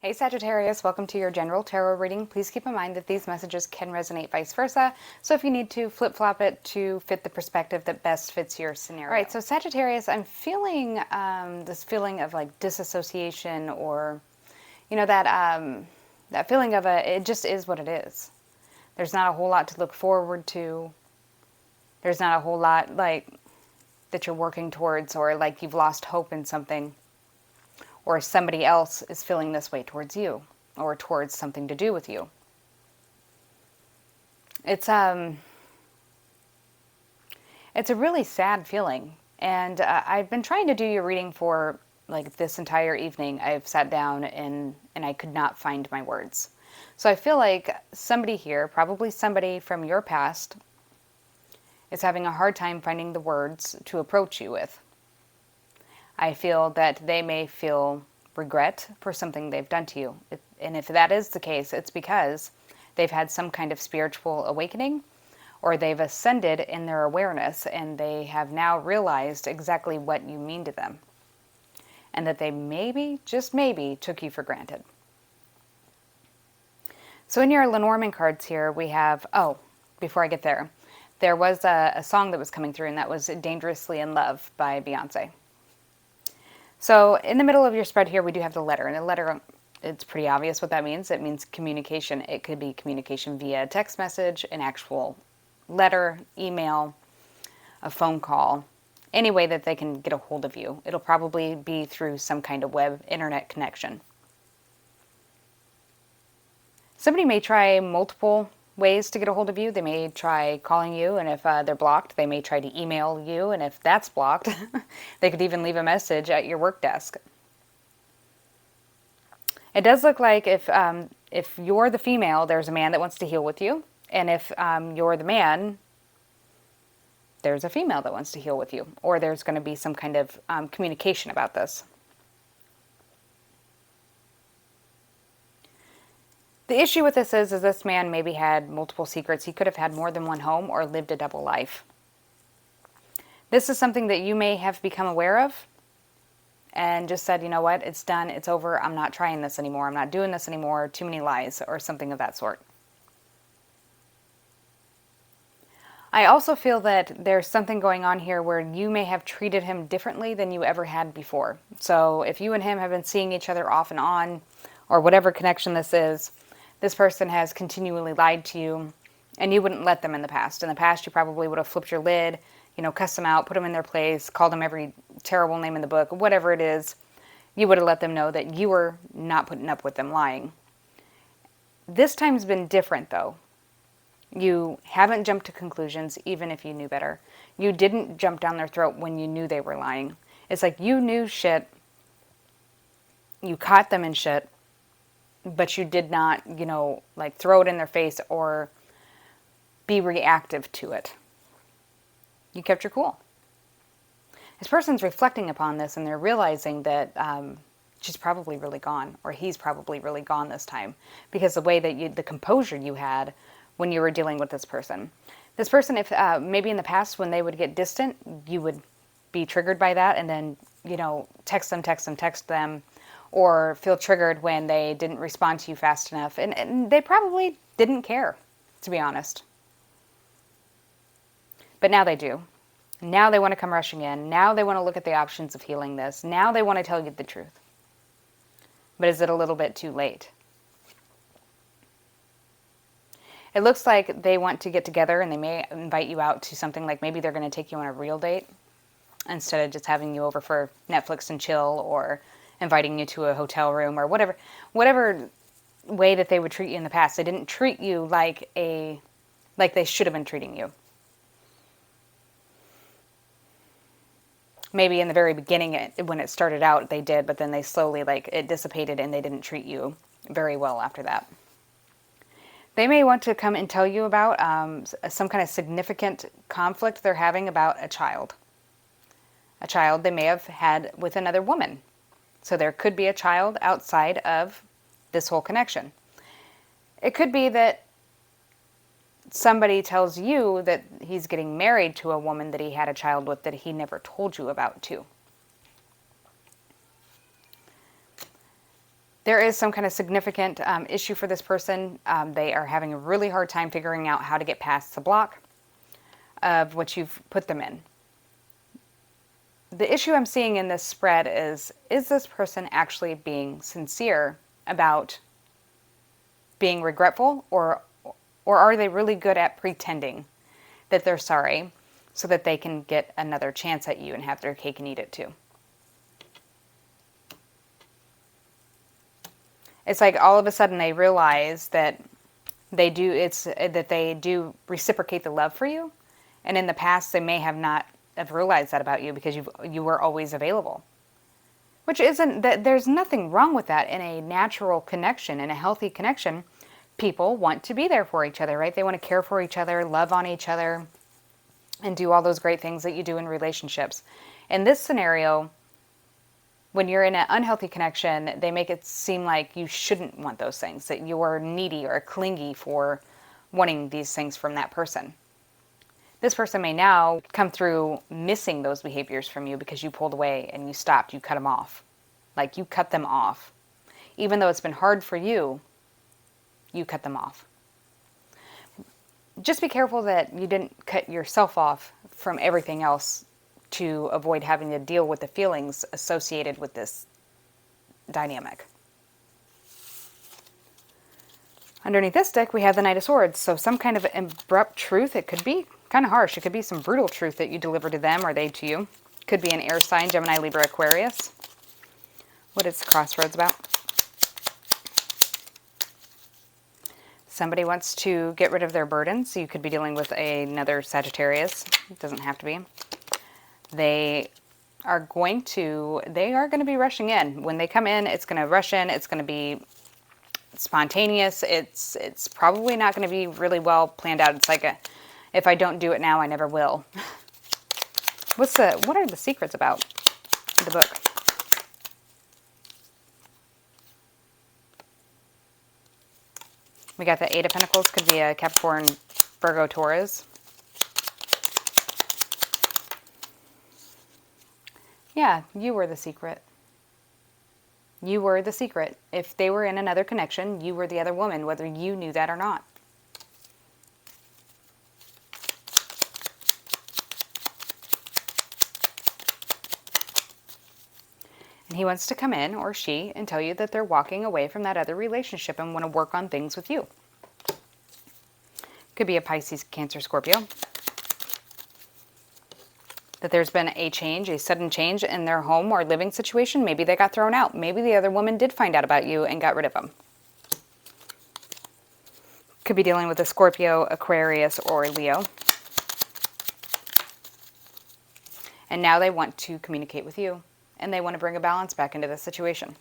Hey Sagittarius, welcome to your general tarot reading. Please keep in mind that these messages can resonate vice versa, so if you need to flip-flop it to fit the perspective that best fits your scenario. All right, so Sagittarius, I'm feeling this feeling of like disassociation, or that feeling of it just is what it is. There's not a whole lot to look forward to. There's not a whole lot like that you're working towards, or like you've lost hope in something. Or somebody else is feeling this way towards you, or towards something to do with you. It's a really sad feeling, and I've been trying to do your reading for like this entire evening. I've sat down and I could not find my words. So I feel like somebody here, probably somebody from your past, is having a hard time finding the words to approach you with. I feel that they may feel regret for something they've done to you. And if that is the case, it's because they've had some kind of spiritual awakening, or they've ascended in their awareness and they have now realized exactly what you mean to them. And that they maybe, just maybe, took you for granted. So in your Lenormand cards here, we have, before I get there, there was a song that was coming through, and that was Dangerously in Love by Beyonce. So in the middle of your spread here, we do have the letter. And the letter, it's pretty obvious what that means. It means communication. It could be communication via text message, an actual letter, email, a phone call, any way that they can get a hold of you. It'll probably be through some kind of web internet connection. Somebody may try multiple ways to get a hold of you. They may try calling you, and if they're blocked, they may try to email you, and if that's blocked, they could even leave a message at your work desk. It does look like if you're the female, there's a man that wants to heal with you, and if you're the man, there's a female that wants to heal with you, or there's going to be some kind of communication about this. The issue with this is this man maybe had multiple secrets. He could have had more than one home or lived a double life. This is something that you may have become aware of and just said, you know what, it's done, it's over, I'm not trying this anymore, I'm not doing this anymore, too many lies, or something of that sort. I also feel that there's something going on here where you may have treated him differently than you ever had before. So if you and him have been seeing each other off and on, or whatever connection this is, this person has continually lied to you, and you wouldn't let them in the past. In the past, you probably would have flipped your lid, cussed them out, put them in their place, called them every terrible name in the book, whatever it is. You would have let them know that you were not putting up with them lying. This time's been different, though. You haven't jumped to conclusions, even if you knew better. You didn't jump down their throat when you knew they were lying. It's like you knew shit. You caught them in shit. But you did not, like throw it in their face or be reactive to it. You kept your cool. This person's reflecting upon this, and they're realizing that she's probably really gone, or he's probably really gone this time, because the way that the composure you had when you were dealing with this person. This person, if maybe in the past when they would get distant, you would be triggered by that, and then, text them, or feel triggered when they didn't respond to you fast enough. And they probably didn't care, to be honest. But now they do. Now they want to come rushing in. Now they want to look at the options of healing this. Now they want to tell you the truth. But is it a little bit too late? It looks like they want to get together, and they may invite you out to something like maybe they're going to take you on a real date instead of just having you over for Netflix and chill, or inviting you to a hotel room, or whatever way that they would treat you in the past. They didn't treat you like they should have been treating you. Maybe in the very beginning, when it started out, they did, but then they slowly, it dissipated, and they didn't treat you very well after that. They may want to come and tell you about some kind of significant conflict they're having about a child. A child they may have had with another woman. So there could be a child outside of this whole connection. It could be that somebody tells you that he's getting married to a woman that he had a child with that he never told you about too. There is some kind of significant issue for this person. They are having a really hard time figuring out how to get past the block of what you've put them in. The issue I'm seeing in this spread is this person actually being sincere about being regretful, or are they really good at pretending that they're sorry so that they can get another chance at you and have their cake and eat it too? It's like all of a sudden they realize that they do reciprocate the love for you, and in the past they may have not have realized that about you because you were always available. Which isn't that there's nothing wrong with that in a natural connection, in a healthy connection. People want to be there for each other, right? They want to care for each other, love on each other, and do all those great things that you do in relationships. In this scenario, when you're in an unhealthy connection, they make it seem like you shouldn't want those things, that you're needy or clingy for wanting these things from that person. This person may now come through missing those behaviors from you because you pulled away and you stopped, you cut them off. Like you cut them off. Even though it's been hard for you, you cut them off. Just be careful that you didn't cut yourself off from everything else to avoid having to deal with the feelings associated with this dynamic. Underneath this deck, we have the Knight of Swords. So some kind of abrupt truth. It could be kind of harsh. It could be some brutal truth that you deliver to them or they to you. Could be an air sign, Gemini, Libra, Aquarius. What is the crossroads about? Somebody wants to get rid of their burdens. You could be dealing with another Sagittarius. It doesn't have to be. They are going to be rushing in. When they come in, it's going to rush in. It's going to be spontaneous. It's probably not going to be really well planned out. It's like if I don't do it now, I never will. What are the secrets about in the book? We got the Eight of Pentacles. Could be a Capricorn, Virgo, Taurus. Yeah, you were the secret. You were the secret. If they were in another connection, you were the other woman, whether you knew that or not. And he wants to come in, or she, and tell you that they're walking away from that other relationship and want to work on things with you. Could be a Pisces, Cancer, Scorpio. That there's been a change, a sudden change in their home or living situation. Maybe they got thrown out. Maybe the other woman did find out about you and got rid of them. Could be dealing with a Scorpio, Aquarius, or Leo. And now they want to communicate with you. And they want to bring a balance back into the situation.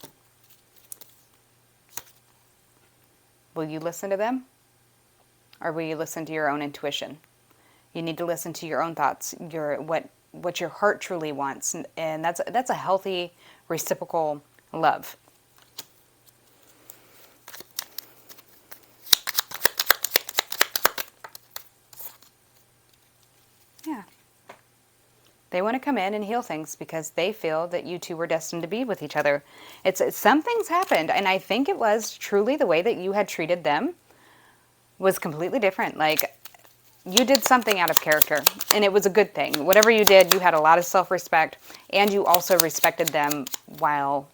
Will you listen to them? Or will you listen to your own intuition? You need to listen to your own thoughts, what your heart truly wants. And that's a healthy, reciprocal love. Yeah. They want to come in and heal things because they feel that you two were destined to be with each other. It's some things happened, and I think it was truly the way that you had treated them was completely different. Like, you did something out of character, and it was a good thing. Whatever you did, you had a lot of self-respect, and you also respected them while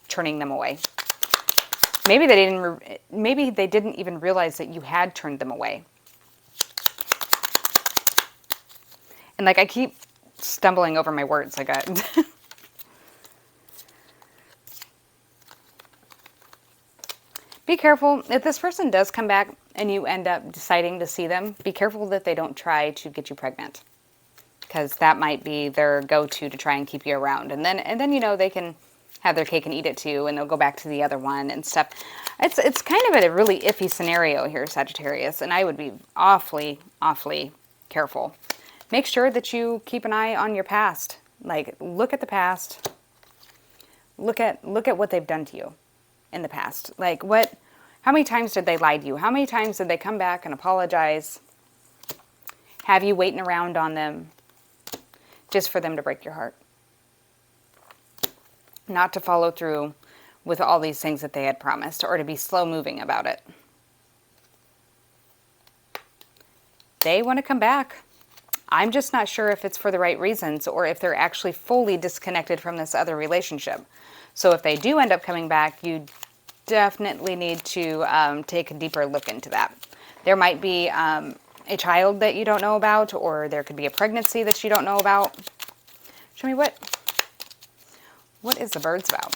turning them away. Maybe they didn't even realize that you had turned them away. And like I keep stumbling over my words. Be careful. If this person does come back and you end up deciding to see them, be careful that they don't try to get you pregnant. Because that might be their go-to to try and keep you around. And then you know, they can have their cake and eat it too, and they'll go back to the other one and stuff. It's kind of a really iffy scenario here, Sagittarius, and I would be awfully, awfully careful. Make sure that you keep an eye on your past. Like, look at the past. Look at what they've done to you in the past. Like, how many times did they lie to you? How many times did they come back and apologize? Have you waiting around on them just for them to break your heart? Not to follow through with all these things that they had promised, or to be slow moving about it. They want to come back. I'm just not sure if it's for the right reasons or if they're actually fully disconnected from this other relationship. So if they do end up coming back, you definitely need to take a deeper look into that. There might be a child that you don't know about, or there could be a pregnancy that you don't know about. Show me what is the birds about?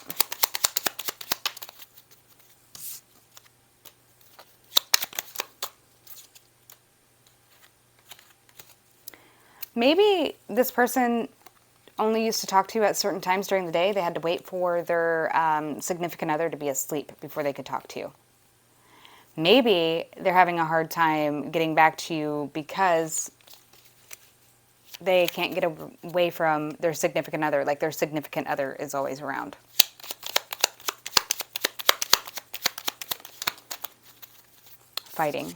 Maybe this person only used to talk to you at certain times during the day. They had to wait for their significant other to be asleep before they could talk to you. Maybe they're having a hard time getting back to you because they can't get away from their significant other. Like their significant other is always around. Fighting.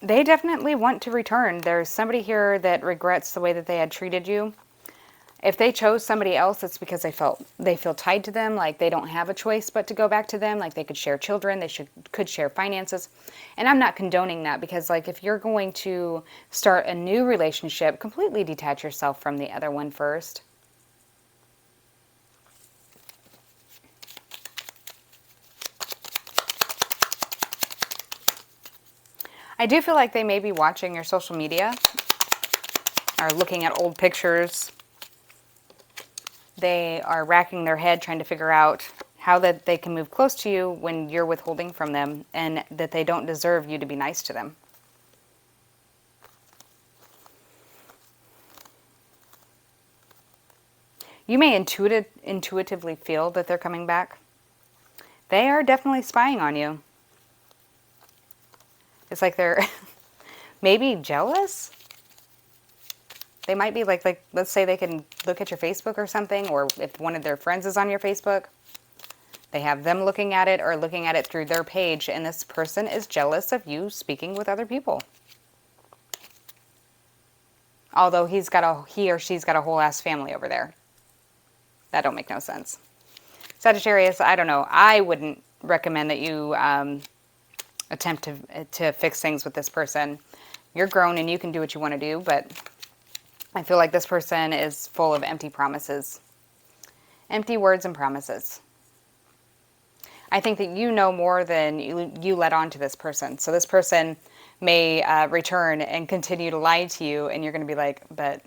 They definitely want to return. There's somebody here that regrets the way that they had treated you. If they chose somebody else, it's because they feel tied to them, like they don't have a choice but to go back to them, like they could share children, they could share finances. And I'm not condoning that, because like if you're going to start a new relationship, completely detach yourself from the other one first. I do feel like they may be watching your social media or looking at old pictures. They are racking their head trying to figure out how that they can move close to you when you're withholding from them, and that they don't deserve you to be nice to them. You may intuitively feel that they're coming back. They are definitely spying on you. It's like they're maybe jealous. They might be like, let's say they can look at your Facebook or something, or if one of their friends is on your Facebook, they have them looking at it or looking at it through their page, and this person is jealous of you speaking with other people. Although he or she's got a whole ass family over there. That don't make no sense. Sagittarius, I don't know. I wouldn't recommend that you attempt to fix things with this person. You're grown and you can do what you want to do, but I feel like this person is full of empty promises. Empty words and promises. I think that you know more than you let on to this person. So this person may return and continue to lie to you, and you're going to be like, but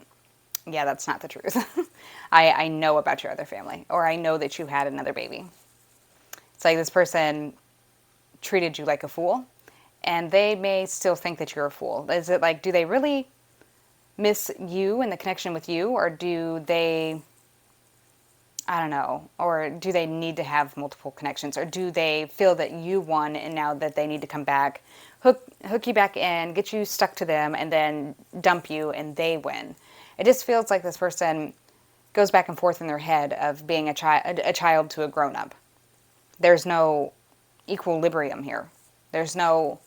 yeah, that's not the truth. I know about your other family, or I know that you had another baby. It's like this person treated you like a fool, and they may still think that you're a fool. Is it like, do they really miss you and the connection with you, or do they, I don't know, or do they need to have multiple connections, or do they feel that you won and now that they need to come back, hook you back in, get you stuck to them, and then dump you and they win? It just feels like this person goes back and forth in their head of being a child to a grown-up. There's no equilibrium here. There's no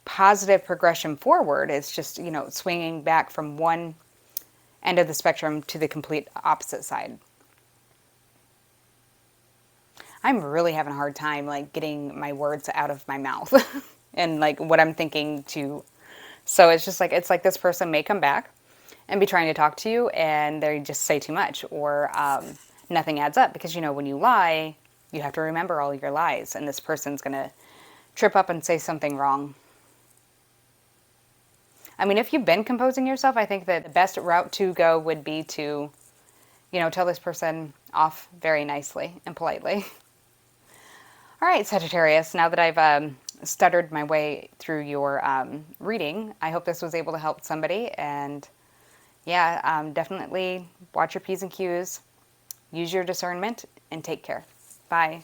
positive progression forward. It's just, swinging back from one end of the spectrum to the complete opposite side. I'm really having a hard time like getting my words out of my mouth and like what I'm thinking to. So it's like this person may come back and be trying to talk to you, and they just say too much, or nothing adds up, because when you lie, you have to remember all your lies, and this person's going to trip up and say something wrong. I mean, if you've been composing yourself, I think that the best route to go would be to, tell this person off very nicely and politely. All right, Sagittarius, now that I've stuttered my way through your reading, I hope this was able to help somebody. And yeah, definitely watch your P's and Q's, use your discernment, and take care. Bye.